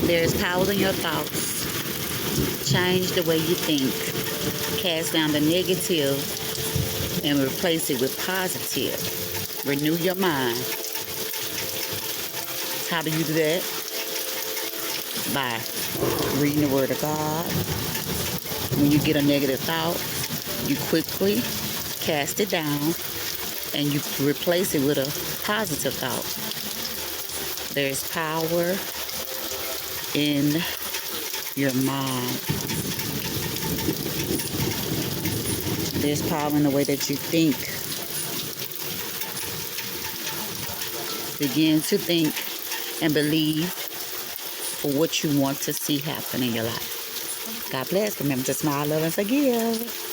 There's power in your thoughts. Change the way you think. Cast down the negative and replace it with positive. Renew your mind. How do you do that? By reading the Word of God. When you get a negative thought, you quickly cast it down and you replace it with a positive thought. There's power in your mind. There's power in the way that you think. Begin to think and believe for what you want to see happen in your life. God bless. Remember to smile, love, and forgive.